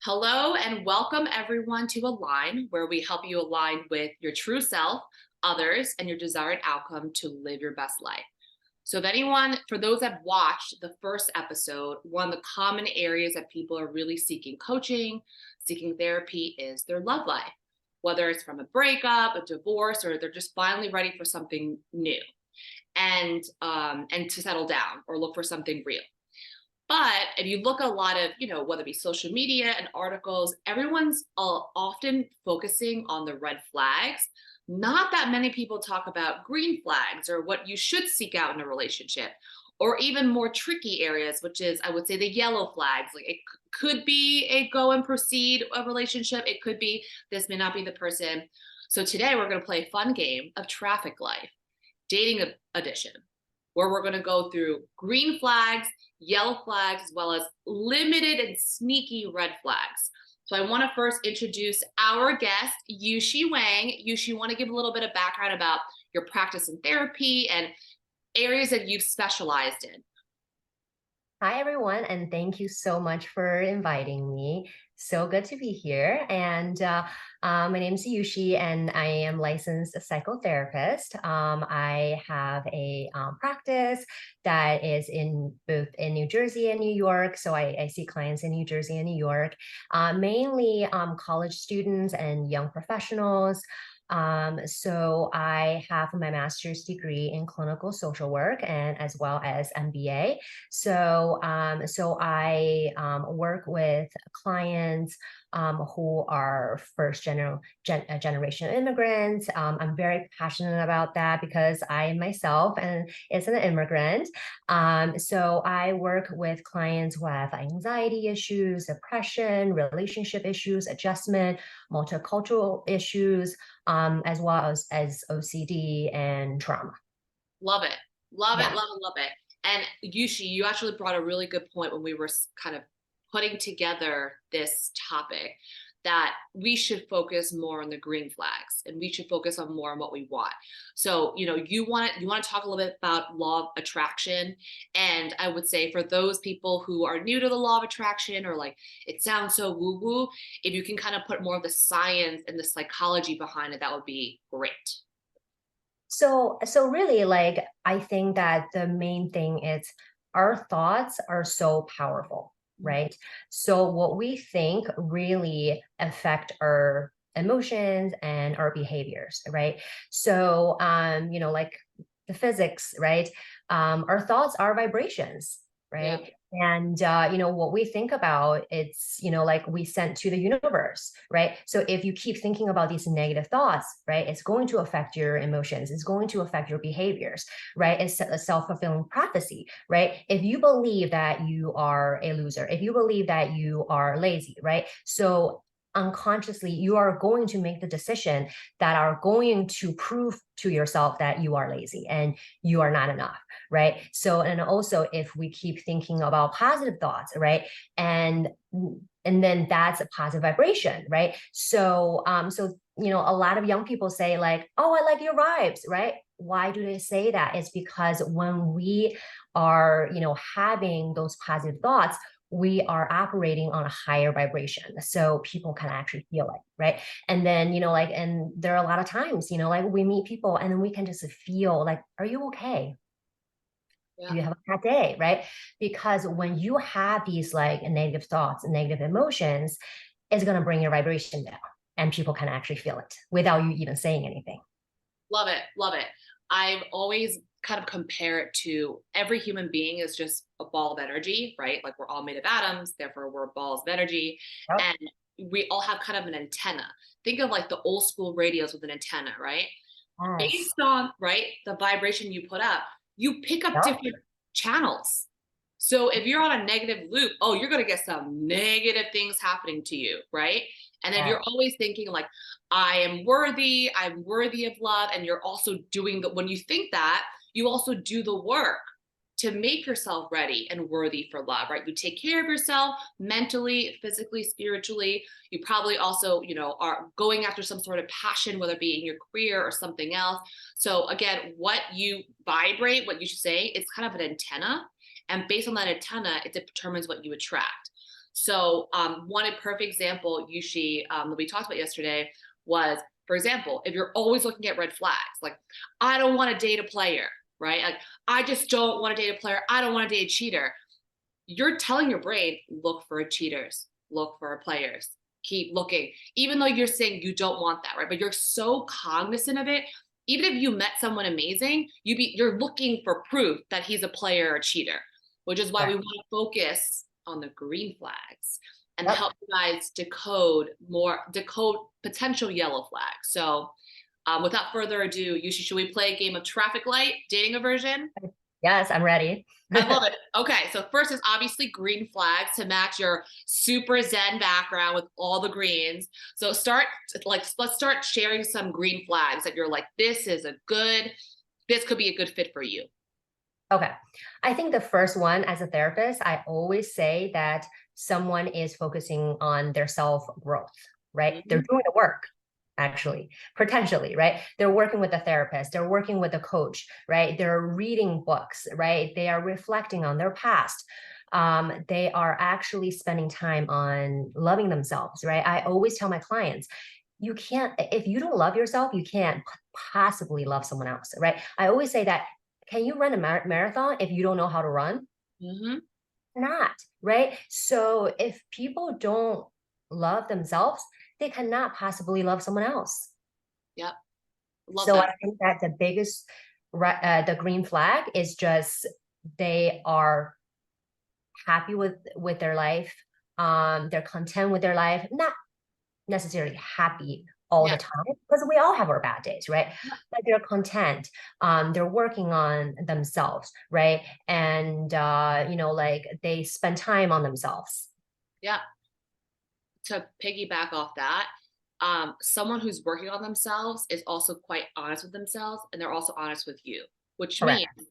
Hello and welcome everyone to Align, where we help you align with your true self, others, and your desired outcome to live your best life. So, if anyone, for those that watched the first episode, one of the common areas that people are really seeking coaching, seeking therapy is their love life, whether it's from a breakup, a divorce, or they're just finally ready for something new and to settle down or look for something real. But if you look at a lot of, whether it be social media and articles, everyone's often focusing on the red flags. Not that many people talk about green flags or what you should seek out in a relationship, or even more tricky areas, which is, I would say, the yellow flags. Like could be a go and proceed a relationship. It could be this may not be the person. So today we're going to play a fun game of traffic life, dating edition, where we're going to go through green flags, yellow flags, as well as limited and sneaky red flags. So I want to first introduce our guest, Yushi Wang. Yushi, want to give a little bit of background about your practice in therapy and areas that you've specialized in. Hi, everyone, and thank you so much for inviting me. So good to be here. My name is Yushi, and I am licensed psychotherapist. I have a practice that is in both in New Jersey and New York. So I see clients in New Jersey and New York, mainly college students and young professionals. So I have my master's degree in clinical social work and as well as MBA. So I work with clients who are generation immigrants. I'm very passionate about that because I myself and is an immigrant. So I work with clients who have anxiety issues, depression, relationship issues, adjustment, multicultural issues, as well as OCD and trauma. Love it. Love it, Yeah. love it, love it. And Yushi, you actually brought a really good point when we were kind of putting together this topic that we should focus more on the green flags and we should focus on more on what we want. So, you want to talk a little bit about law of attraction. And I would say for those people who are new to the law of attraction or like it sounds so woo-woo, if you can kind of put more of the science and the psychology behind it, that would be great. So really, like, I think that the main thing is our thoughts are so powerful, right? So what we think really affect our emotions and our behaviors, right? So, like the physics, right? Our thoughts are vibrations, Yeah. right? And what we think about, it's like we sent to the universe, right? So if you keep thinking about these negative thoughts, right, it's going to affect your emotions, it's going to affect your behaviors, right? It's a self-fulfilling prophecy, right? If you believe that you are a loser, if you believe that you are lazy, right, so unconsciously you are going to make the decision that are going to prove to yourself that you are lazy and you are not enough, right? So, and also if we keep thinking about positive thoughts, right, and and then that's a positive vibration, right? So a lot of young people say like, oh, I like your vibes, right? Why do they say that? It's because when we are having those positive thoughts, we are operating on a higher vibration, so people can actually feel it, right? And then like, and there are a lot of times like we meet people and then we can just feel like, are you okay? Do Yeah. you have a bad day, right? Because when you have these like negative thoughts and negative emotions, it's going to bring your vibration down, and people can actually feel it without you even saying anything. Love it. Love it. I've always kind of compare it to every human being is just a ball of energy, right? Like we're all made of atoms, therefore we're balls of energy. Yep. And we all have kind of an antenna. Think of like the old school radios with an antenna, right? Yes. Based on, right, the vibration you put up, you pick up Yep. different channels. So if you're on a negative loop, oh, you're going to get some negative things happening to you, right? And if Yes. you're always thinking like, I'm worthy of love, and you're also doing when you think that, you also do the work to make yourself ready and worthy for love, right? You take care of yourself mentally, physically, spiritually. You probably also, are going after some sort of passion, whether it be in your career or something else. So again, what you vibrate, what you should say, it's kind of an antenna. And based on that antenna, it determines what you attract. So one perfect example, Yushi, that we talked about yesterday was, for example, if you're always looking at red flags, like, I don't want to date a player, right? Like, I just don't want to date a player. I don't want to date a cheater. You're telling your brain, look for cheaters, look for players, keep looking, even though you're saying you don't want that, right? But you're so cognizant of it. Even if you met someone amazing, you're looking for proof that he's a player or a cheater, which is why we Right. want to focus on the green flags and Yep. help you guys decode potential yellow flags. So without further ado, Yushi, should we play a game of traffic light, dating aversion? Yes, I'm ready. I love it. Okay, so first is obviously green flags to match your super zen background with all the greens. So let's start sharing some green flags that you're like, this could be a good fit for you. Okay. I think the first one, as a therapist, I always say that someone is focusing on their self growth, right? They're Mhm. doing the work, actually, potentially, right? They're working with a therapist, they're working with a coach, right? They're reading books, right? They are reflecting on their past. They are actually spending time on loving themselves, right? I always tell my clients, you can't, if you don't love yourself, you can't possibly love someone else, right? I always say that, can you run a marathon if you don't know how to run? Mhm. Not, right? So if people don't love themselves, they cannot possibly love someone else. Yep. Love So that. I think that the biggest, the green flag is just they are happy with their life. They're content with their life, not necessarily happy all Yeah. the time because we all have our bad days, right? But they're content. They're working on themselves, right? And like they spend time on themselves. Yeah. To piggyback off that, someone who's working on themselves is also quite honest with themselves, and they're also honest with you, which means Correct.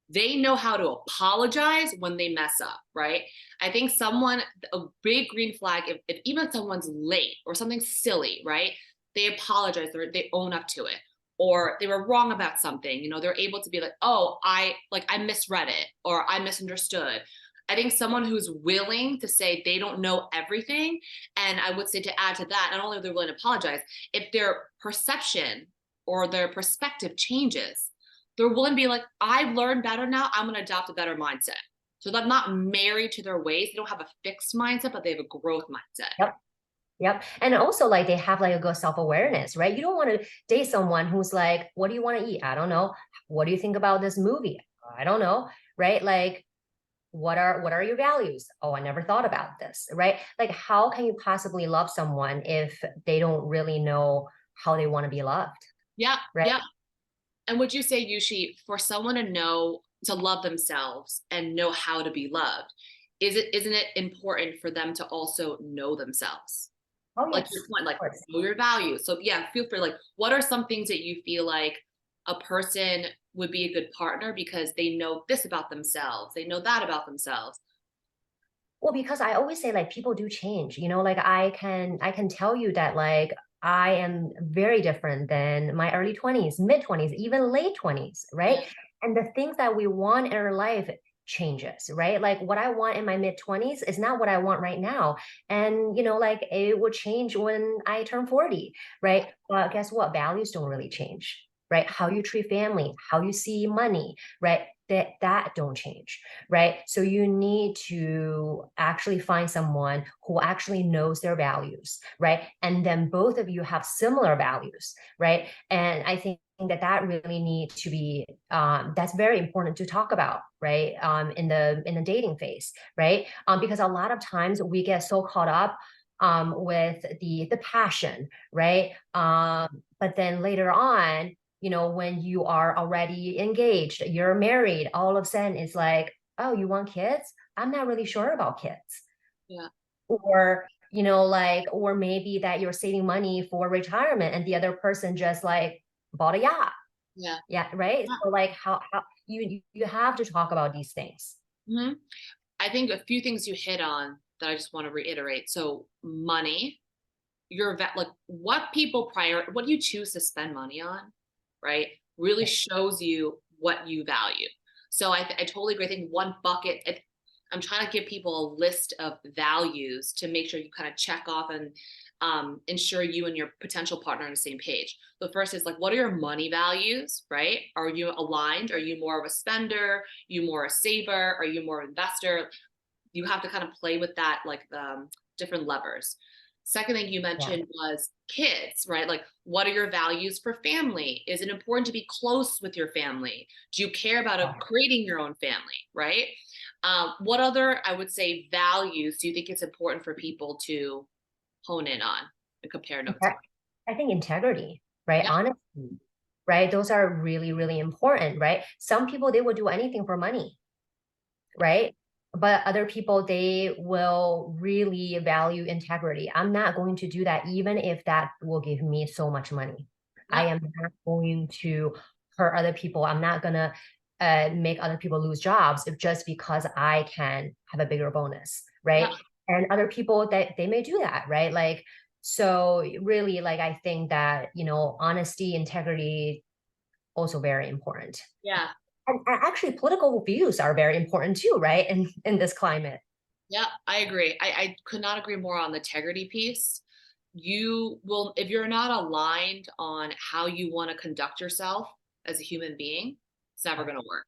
they know how to apologize when they mess up, right? I think a big green flag, if even someone's late or something silly, right? They apologize, they own up to it. Or they were wrong about something, they're able to be like, oh, I misread it or I misunderstood. I think someone who's willing to say they don't know everything, and I would say to add to that, not only are they willing to apologize, if their perception or their perspective changes, they're willing to be like, I've learned better now. I'm going to adopt a better mindset. So they're not married to their ways. They don't have a fixed mindset, but they have a growth mindset. Yep. Yep. And also like they have like a good self-awareness, right? You don't want to date someone who's like, what do you want to eat? I don't know. What do you think about this movie? I don't know. Right. Like what are your values? Oh, I never thought about this, right? Like how can you possibly love someone if they don't really know how they want to be loved, Yeah. right? Yeah. And would you say, Yushi, for someone to love themselves and know how to be loved, isn't it important for them to also know themselves? Oh Like your yes, point, of like course. know your values. So yeah, feel free. Like, what are some things that you feel like a person would be a good partner because they know this about themselves, they know that about themselves? Well, because I always say like people do change, like I can tell you that like I am very different than my early 20s, mid 20s, even late 20s, Yeah. right? And the things that we want in our life changes, right? Like what I want in my mid 20s is not what I want right now. And like it would change when I turn 40, right? But guess what? Values don't really change, right? How you treat family, how you see money, right? That don't change, right? So you need to actually find someone who actually knows their values, right? And then both of you have similar values, right? And I think that really needs to be that's very important to talk about, right? In the dating phase, right? Because a lot of times we get so caught up with the passion, right? But then later on, when you are already engaged, you're married, all of a sudden it's like, oh, you want kids? I'm not really sure about kids. Yeah. Or, like, or maybe that you're saving money for retirement and the other person just like bought a yacht. Yeah. Yeah, right. So like how you have to talk about these things. Mhm. I think a few things you hit on that I just want to reiterate. So money, like what you choose to spend money on, right? Really shows you what you value. So I totally agree. I think one bucket, I'm trying to give people a list of values to make sure you kind of check off and ensure you and your potential partner on the same page. The first is like, what are your money values, right? Are you aligned? Are you more of a spender? You more a saver? Are you more investor? You have to kind of play with that, like the different levers. Second thing you Yeah. mentioned was kids, right? Like, what are your values for family? Is it important to be close with your family? Do you care about creating your own family, right? What other, I would say, values do you think it's important for people to hone in on and compare notes on? I think integrity, right? Yeah, Honesty, right? Those are really, really important, right? Some people, they will do anything for money, right? But other people, they will really value integrity. I'm not going to do that, even if that will give me so much money. I yeah, am not going to hurt other people. I'm not going to make other people lose jobs if just because I can have a bigger bonus, yeah, right? And other people that they may do that, right? Like, so really, like, I think that, honesty, integrity, also very important. yeah. And actually, political views are very important too, right? In this climate. Yeah, I agree. I could not agree more on the integrity piece. You will, if you're not aligned on how you want to conduct yourself as a human being, it's never Right. going to work,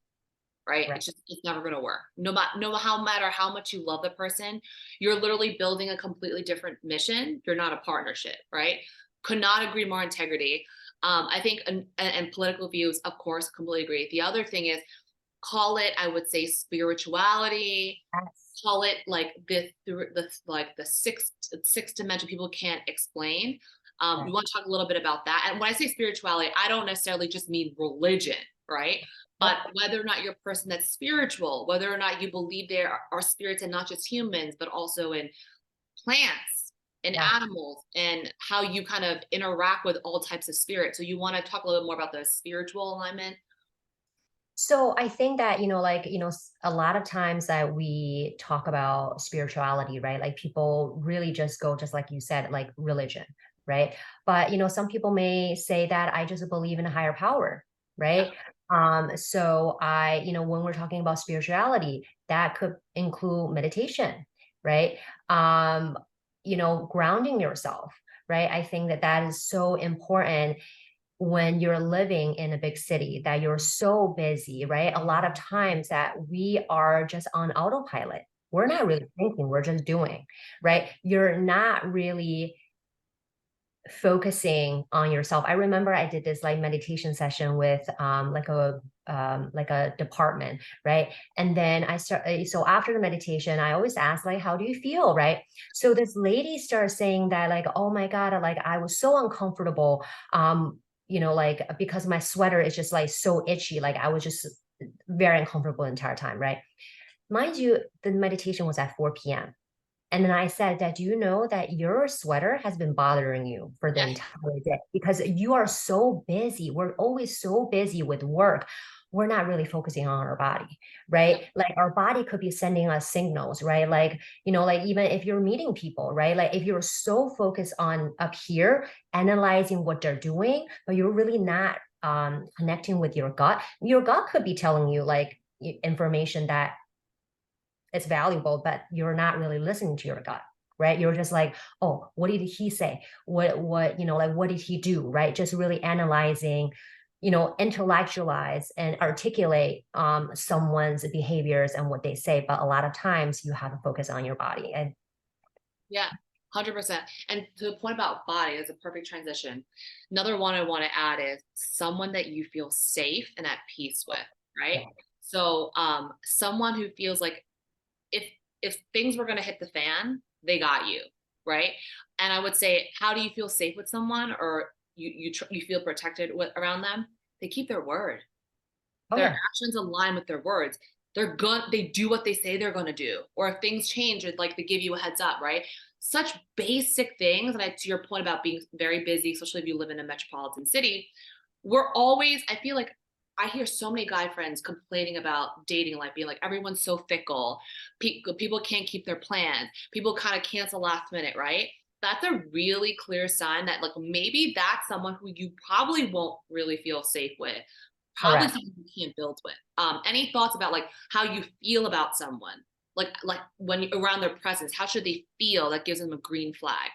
right? Right. It's never going to work. No how matter how much you love the person, you're literally building a completely different mission. You're not a partnership, right? Could not agree more on integrity. I think and political views, of course, completely agree. The other thing is call it, I would say, spirituality, Yes. call it like the sixth dimension people can't explain. We Right. want to talk a little bit about that. And when I say spirituality, I don't necessarily just mean religion, right? But Yep. whether or not you're a person that's spiritual, whether or not you believe there are spirits and not just humans, but also in plants and Yeah. animals, and how you kind of interact with all types of spirits. So you want to talk a little bit more about the spiritual alignment? So I think that, a lot of times that we talk about spirituality, right? Like people really just go, just like you said, like religion, right? But, some people may say that I just believe in a higher power, Yeah, right? So when we're talking about spirituality, that could include meditation, right? Um, grounding yourself, right? I think that that is so important when you're living in a big city, that you're so busy, right? A lot of times that we are just on autopilot. We're yeah, not really thinking, we're just doing, right? You're not really focusing on yourself. I remember I did this like meditation session with like a department, right? And then so after the meditation, I always ask like, how do you feel, right? So this lady started saying that like, oh my God, like I was so uncomfortable, like because my sweater is just like so itchy, like I was just very uncomfortable the entire time, right? Mind you, the meditation was at 4 p.m. And then I said that, do you know that your sweater has been bothering you for the yeah, entire day because you are so busy. We're always so busy with work. We're not really focusing on our body, yeah, right? Like our body could be sending us signals, right? Like, like even if you're meeting people, right? Like if you're so focused on up here, analyzing what they're doing, but you're really not connecting with your gut could be telling you like information that it's valuable, but you're not really listening to your gut, right? You're just like, oh, what did he say? Like what did he do? Right? Just really analyzing, intellectualize and articulate someone's behaviors and what they say. But a lot of times you have to focus on your body. And yeah. 100%. And to the point about body, is a perfect transition. Another one I want to add is someone that you feel safe and at peace with, right? yeah, So, someone who feels like if if things were going to hit the fan, they got you, right? And I would say, how do you feel safe with someone, or you feel protected around them? They keep their word. oh Their yeah, actions align with their words. They do what they say they're going to do. Or if things change, it's like they give you a heads up, right? Such basic things. And to your point about being very busy, especially if you live in a metropolitan city, we're always, I feel like I hear so many guy friends complaining about dating life, being like, everyone's so fickle. People can't keep their plans. People kind of cancel last minute, right? That's a really clear sign that like maybe that's someone who you probably won't really feel safe with, probably correct. someone you can't build with. Any thoughts about like how you feel about someone? like when you around their presence, how should they feel that gives them a green flag?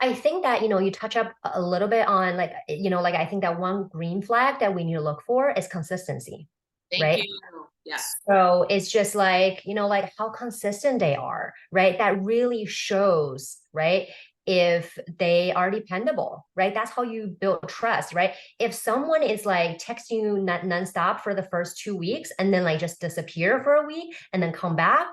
I think that, you touch up a little bit on like, like I think that one green flag that we need to look for is consistency, Thank right? you. Yes. So it's just like, like how consistent they are, right? That really shows, right? If they are dependable, right? That's how you build trust, right? If someone is like texting you nonstop for the first 2 weeks and then like just disappear for a week and then come back,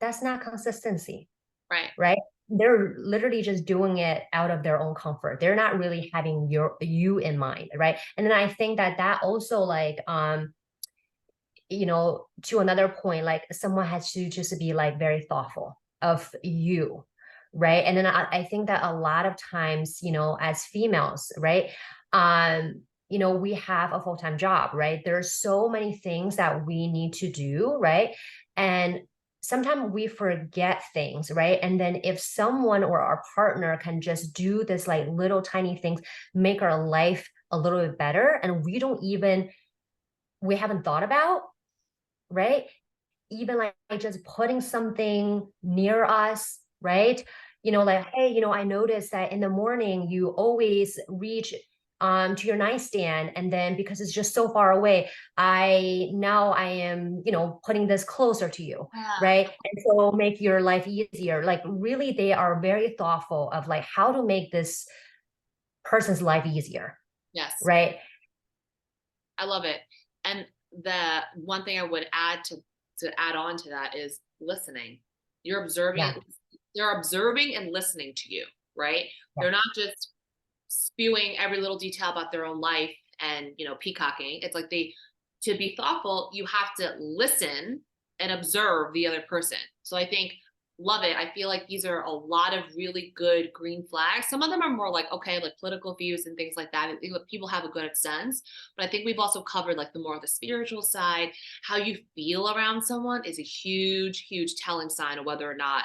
that's not consistency, Right. right? They're literally just doing it out of their own comfort. They're not really having you in mind, right? And then I think that that also like to another point, like someone has to just be like very thoughtful of you, right? And then I think that a lot of times, as females, right? We have a full-time job, right? There's so many things that we need to do, right? And sometimes we forget things, right? And then if someone or our partner can just do this like little tiny things, make our life a little bit better, and we haven't thought about, right? Even like just putting something near us, right? Like, hey, I noticed that in the morning you always reach to your nightstand, and then because it's just so far away, I am, putting this closer to you, Yeah. right? And so make your life easier. Like really, they are very thoughtful of like how to make this person's life easier, Yes. right? I love it. And the one thing I would add to add on to that is listening. You're observing, Yeah, they're observing and listening to you, right? yeah. They're not just spewing every little detail about their own life and, peacocking. It's like to be thoughtful, you have to listen and observe the other person. So I think love it. I feel like these are a lot of really good green flags. Some of them are more like, okay, like political views and things like that. I think people have a good sense, but I think we've also covered like the more of the spiritual side. How you feel around someone is a huge, huge telling sign of whether or not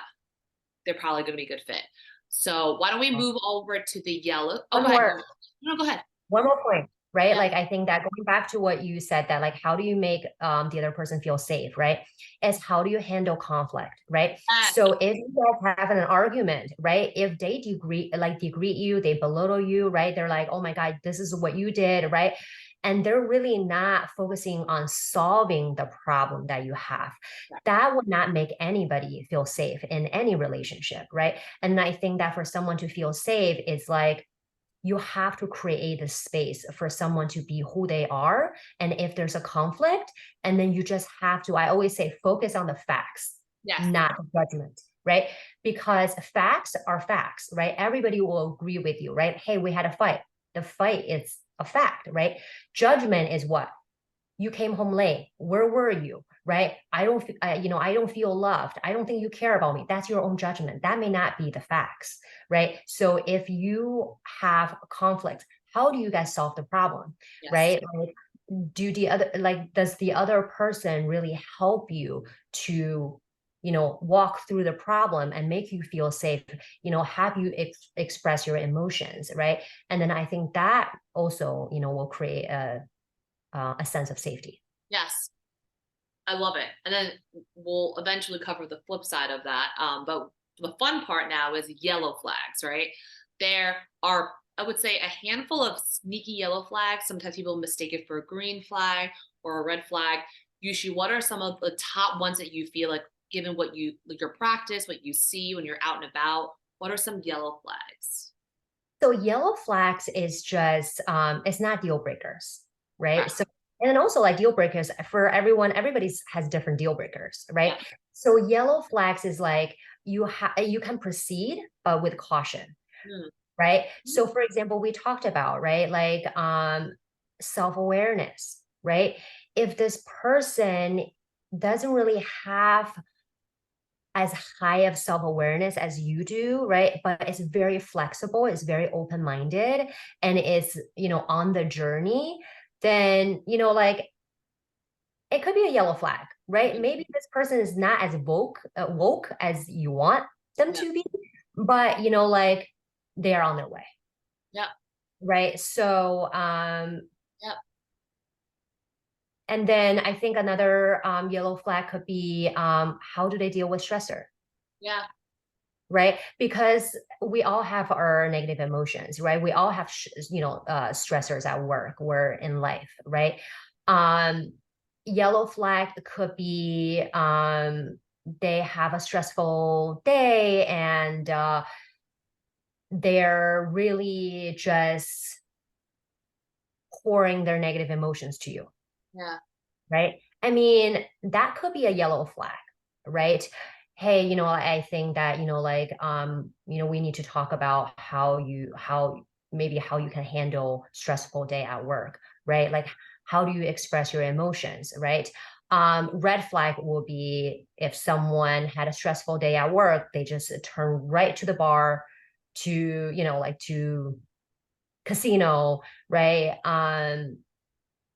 they're probably going to be a good fit. So why don't we move over to the yellow? Oh, One go ahead. more No, go ahead. One more point, right? Yeah. Like I think that going back to what you said, that like how do you make the other person feel safe, right? Is how do you handle conflict, right? Yes. So if you guys have an argument, right? If they degrade you, they belittle you, right? They're like, oh my God, this is what you did, right? And they're really not focusing on solving the problem that you have. That would not make anybody feel safe in any relationship, right? And I think that for someone to feel safe, it's like you have to create a space for someone to be who they are. And if there's a conflict, and then you just have to, I always say, focus on the facts, Yes. not the judgment, right? Because facts are facts, right? Everybody will agree with you, right? Hey, we had a fight. The fight is a fact, right? Judgment is what? You came home late. Where were you? Right? I don't feel loved. I don't think you care about me. That's your own judgment. That may not be the facts, right? So if you have conflict, how do you guys solve the problem? Yes. Right? Like, does the other person really help you to walk through the problem and make you feel safe, have you express your emotions, right? And then I think that also will create a sense of safety. Yes. I love it. And then we'll eventually cover the flip side of that. But the fun part now is yellow flags, right? There are, I would say, a handful of sneaky yellow flags. Sometimes people mistake it for a green flag or a red flag. Usually, what are some of the top ones that you feel like, given what you like your practice, what you see when you're out and about? What are some yellow flags? So yellow flags is just it's not deal breakers, right? Correct. So and then also like deal breakers for everyone, everybody's has different deal breakers, right? Yeah. So yellow flags is like you can proceed but with caution, Hmm. right? So for example, we talked about, right, like self-awareness, right? If this person doesn't really have as high of self-awareness as you do, right? But it's very flexible, it's very open-minded, and it's, on the journey, then, like it could be a yellow flag, right? Maybe this person is not as woke as you want them Yeah. to be, but like they are on their way, Yeah. right? So Yeah. And then I think another yellow flag could be how do they deal with stressor? Yeah. Right? Because we all have our negative emotions, right? We all have, stressors at work or in life, right? Um, Yellow flag could be they have a stressful day and they're really just pouring their negative emotions to you, Yeah. right? I mean, that could be a yellow flag, right? Hey, I think that, we need to talk about how maybe how you can handle stressful day at work, right? Like how do you express your emotions, right? Red flag will be if someone had a stressful day at work, they just turn right to the bar to, to casino, right?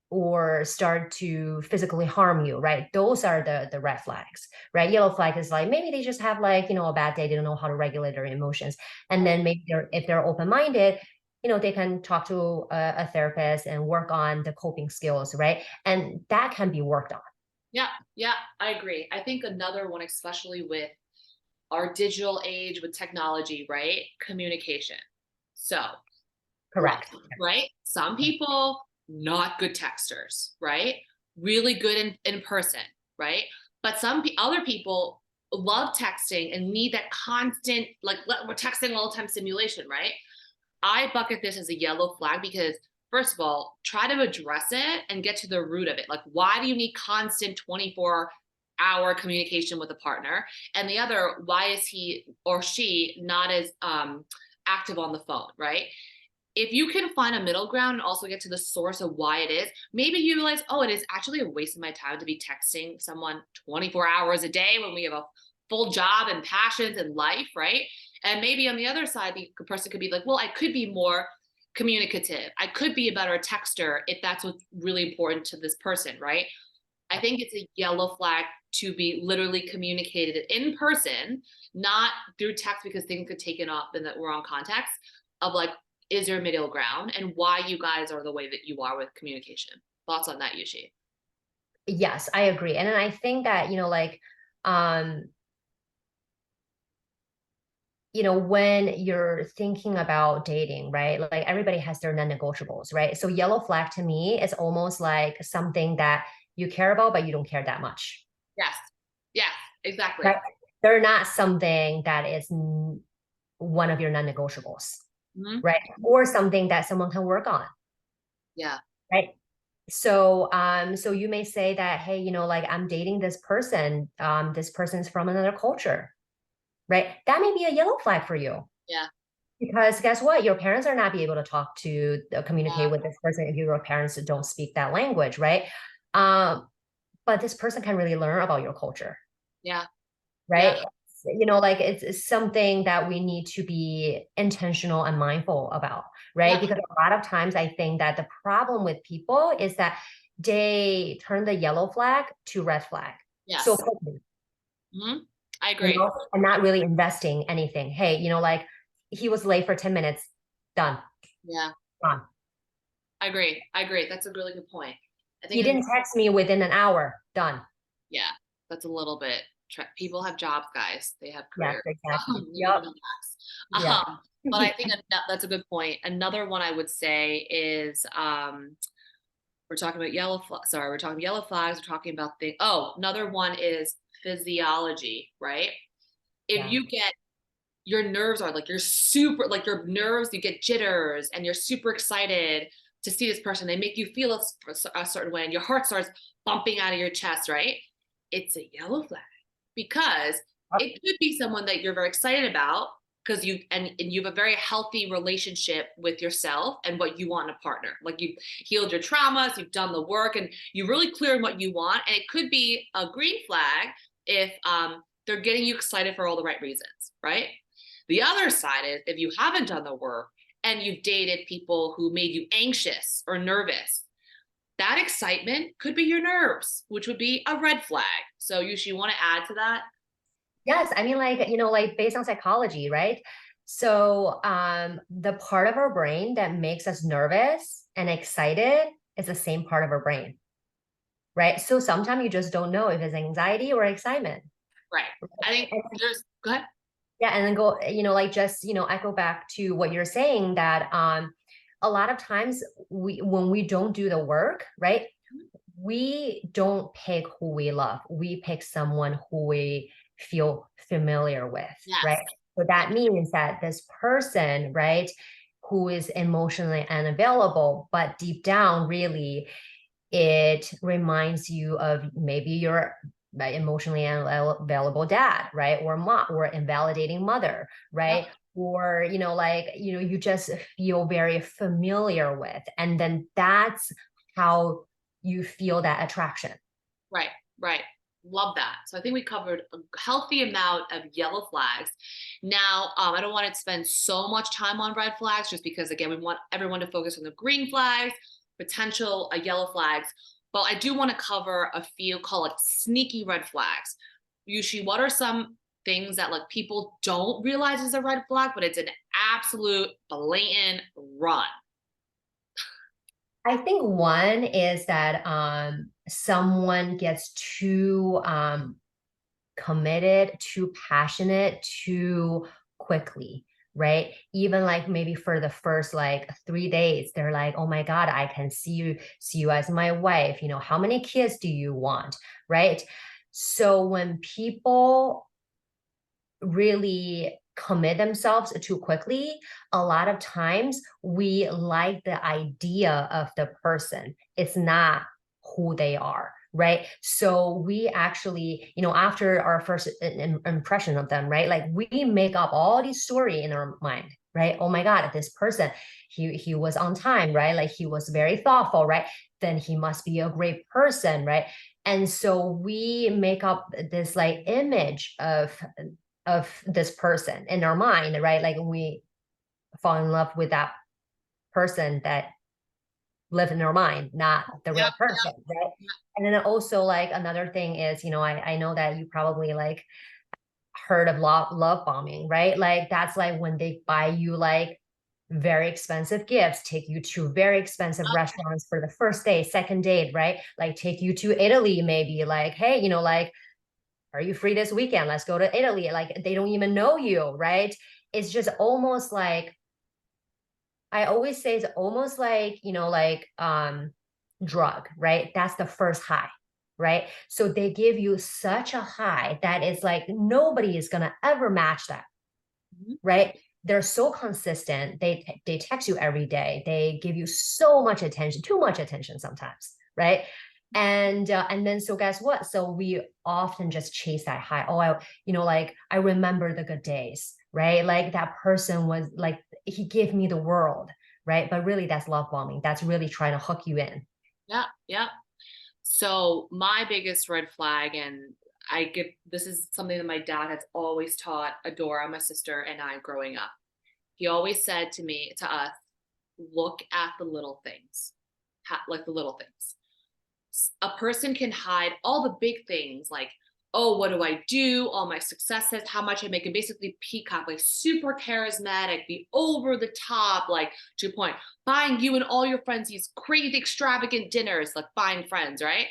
Or start to physically harm you, right? Those are the red flags, right? Yellow flag is like maybe they just have like, a bad day, they don't know how to regulate their emotions. And then maybe if they're open-minded, they can talk to a therapist and work on the coping skills, right? And that can be worked on. Yeah. Yeah. I agree. I think another one, especially with our digital age with technology, right? Communication. So, like, Correct. right? Some people, not good texters, right? Really good in person, right? But other people love texting and need that constant, like, we're texting all the time stimulation, right? I bucket this as a yellow flag because, first of all, try to address it and get to the root of it. Like, why do you need constant 24-hour communication with a partner? And the other, why is he or she not as active on the phone, right? If you can find a middle ground and also get to the source of why it is, maybe you realize, oh, it is actually a waste of my time to be texting someone 24 hours a day when we have a full job and passions and life, right? And maybe on the other side, the person could be like, well, I could be more communicative. I could be a better texter if that's what's really important to this person, right? I think it's a yellow flag to be literally communicated in person, not through text because things get taken up in the wrong context of like, is there a middle ground and why you guys are the way that you are with communication. Thoughts on that, Yushi? Yes, I agree. And then I think that, um, when you're thinking about dating, right? Like everybody has their non-negotiables, right? So yellow flag to me is almost like something that you care about, but you don't care that much, Yes. Yes, right? exactly. They're not something that is one of your non-negotiables, Mhm. right? Or something that someone can work on, Yeah. right? So you may say that, hey, like I'm dating this person's from another culture, right? That may be a yellow flag for you. Yeah. Because guess what? Your parents are not be able to talk to Yeah. communicate with this person if your parents don't speak that language, right? Um, but this person can really learn about your culture, Yeah. Yeah. right? Like it's something that we need to be intentional and mindful about, right? Yeah. Because a lot of times I think that the problem with people is that they turn the yellow flag to red flag so Yes. quickly, Hmm. I agree. and not really investing anything. Hey, like he was late for 10 minutes, done. Yeah. Gone. I agree. I agree. That's a really good point. I He think, didn't text me within an hour. Done. yeah, that's a little bit, people have jobs, guys. They have Yes, careers. exactly. You need to Yep. relax. Yep. But I think that's a good point. Another one I would say is, we're talking about sorry, we're talking yellow flags. We're talking about another one is physiology, right? If Yeah. you get your nerves are like you're super like your nerves, you get jitters and you're super excited to see this person. They make you feel a certain way and your heart starts bumping out of your chest, right? It's a yellow flag because Yep. it could be someone that you're very excited about because and you have a very healthy relationship with yourself and what you want in a partner. Like you've healed your traumas, you've done the work, and you're really clear on what you want. And it could be a green flag if they're getting you excited for all the right reasons, right? The other side is if you haven't done the work and you've dated people who made you anxious or nervous, that excitement could be your nerves, which would be a red flag. So you want to add to that? Yes. I mean, like, like based on psychology, right? So, the part of our brain that makes us nervous and excited is the same part of our brain. right? So sometimes you just don't know if it's anxiety or excitement. Right. I think And go ahead. yeah, and then go, like just, echo back to what you're saying that a lot of times when we don't do the work, right? We don't pick who we love. We pick someone who we feel familiar with, Yes. right? So that means that this person, right, who is emotionally unavailable, but deep down, really, it reminds you of maybe your emotionally unavailable dad, right? Or mom, or invalidating mother, Yep. right? Or, you just feel very familiar with. And then that's how you feel that attraction. Right. Right. Love that. So I think we covered a healthy amount of yellow flags. Now, I don't want to spend so much time on red flags just because, again, we want everyone to focus on the green flags, potential yellow flags. But I do want to cover a few, call it sneaky red flags. Usually, what are some things that like people don't realize is a red flag, but it's an absolute blatant run? I think one is that someone gets too committed, too passionate, too quickly, right? Even like maybe for the first like 3 days, they're like, "Oh my God, I can see you as my wife. How many kids do you want?" Right? So when people really commit themselves too quickly, a lot of times we like the idea of the person. It's not who they are, right? So we actually, after our first impression of them, right? Like we make up all these story in our mind, right? Oh my God, this person, he was on time, right? Like he was very thoughtful, right? Then he must be a great person, right? And so we make up this like image of this person in our mind, right? Like we fall in love with that person that live in our mind, not the real Yep. person, right? And then also like another thing is, I know that you probably like heard of love bombing, right? Like that's like when they buy you like very expensive gifts, take you to very expensive restaurants for the first day, second date, right? Like take you to Italy, maybe like, hey, like, are you free this weekend? Let's go to Italy. Like they don't even know you, right? It's just almost like, I always say it's almost like, like drug, right? That's the first high, right? So they give you such a high that it's like nobody is gonna ever match that, Mhm. right? They're so consistent. They text you every day. They give you so much attention, too much attention sometimes, right? And then so guess what? So we often just chase that high. Oh, like I remember the good days, right? Like that person was like he gave me the world, right? But really, that's love bombing. That's really trying to hook you in. Yeah. Yeah. So my biggest red flag, and I give this is something that my dad has always taught Adora, my sister, and I growing up. He always said to us, look at the little things, like the little things. A person can hide all the big things, like, oh, what do I do? All my successes, how much I make, and basically peacock, like super charismatic, be over the top, like to your point, buying you and all your friends these crazy extravagant dinners, like buying friends, right?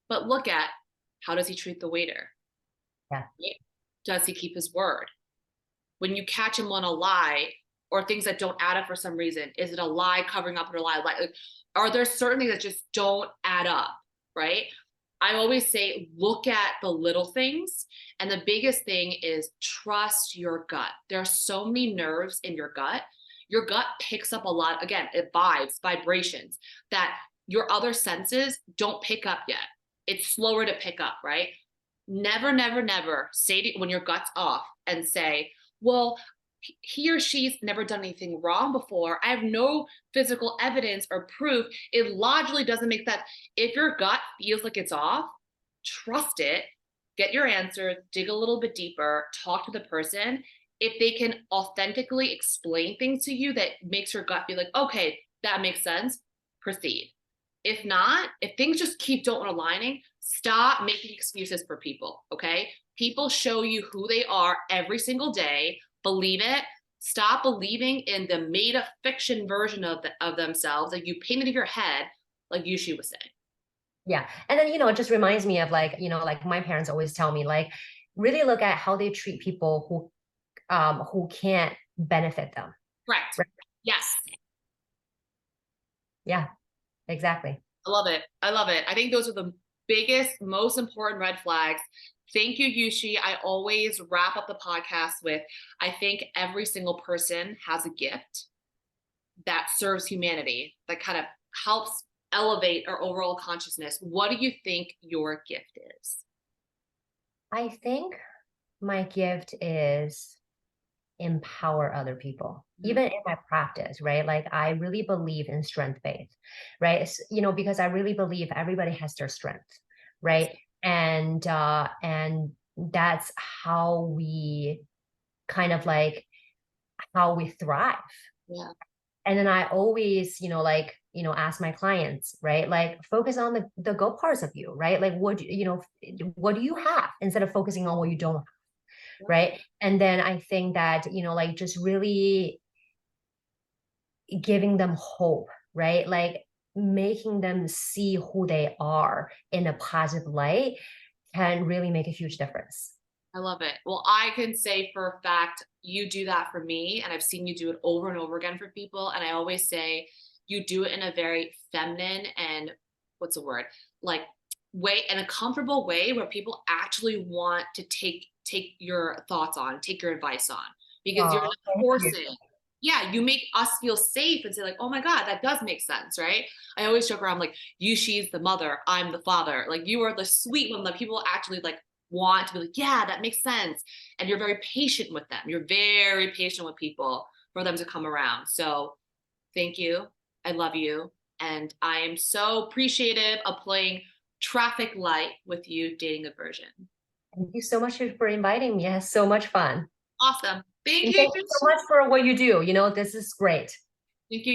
But look at how does he treat the waiter? Yeah. Right? Does he keep his word? When you catch him on a lie or things that don't add up for some reason, is it a lie covering up a lie? Like, are there certain things that just don't add up? Right? I always say, look at the little things. And the biggest thing is trust your gut. There are so many nerves in your gut. Your gut picks up a lot, again, it vibes, vibrations that your other senses don't pick up yet. It's slower to pick up, right? Never, never, never say when your gut's off and say, well, he or she's never done anything wrong before. I have no physical evidence or proof. It logically doesn't make sense. If your gut feels like it's off, trust it, get your answer, dig a little bit deeper, talk to the person. If they can authentically explain things to you that makes your gut be like, okay, that makes sense, proceed. If not, if things just keep don't aligning, stop making excuses for people. Okay. People show you who they are every single day. Believe it. Stop believing in the made up fiction version of themselves that you painted in your head, like Yushi was saying. Yeah. And then, it just reminds me of like, like my parents always tell me, like, really look at how they treat people who can't benefit them. Correct. Right? Yes. Yeah, exactly. I love it. I love it. I think those are the biggest, most important red flags. Thank you, Yushi. I always wrap up the podcast with I think every single person has a gift that serves humanity, that kind of helps elevate our overall consciousness. What do you think your gift is? I think my gift is empower other people, Mhm. even in my practice, right? Like I really believe in strength based, right? Because I really believe everybody has their strength, Yes. right? And that's how we kind of like how we thrive. Yeah. And then I always, ask my clients, right? Like focus on the good parts of you, right? Like what do you have instead of focusing on what you don't have, right? And then I think that, like just really giving them hope, right? Like making them see who they are in a positive light can really make a huge difference. I love it. Well, I can say for a fact you do that for me, and I've seen you do it over and over again for people. And I always say you do it in a very feminine and what's the word? Like way in a comfortable way where people actually want to take your thoughts on, take your advice on because you're Oh, not thank you. forcing. Yeah, you make us feel safe and say like, "Oh my God, that does make sense," right? I always joke around like, "You, she's the mother, I'm the father." Like you are the sweet one that people actually like want to be like, yeah, that makes sense. And you're very patient with them. You're very patient with people for them to come around. So thank you. I love you. And I am so appreciative of playing traffic light with you, dating aversion. Thank you so much for inviting me. It has so much fun. Awesome. Thank And you. thank you so much for what you do. This is great. Thank you.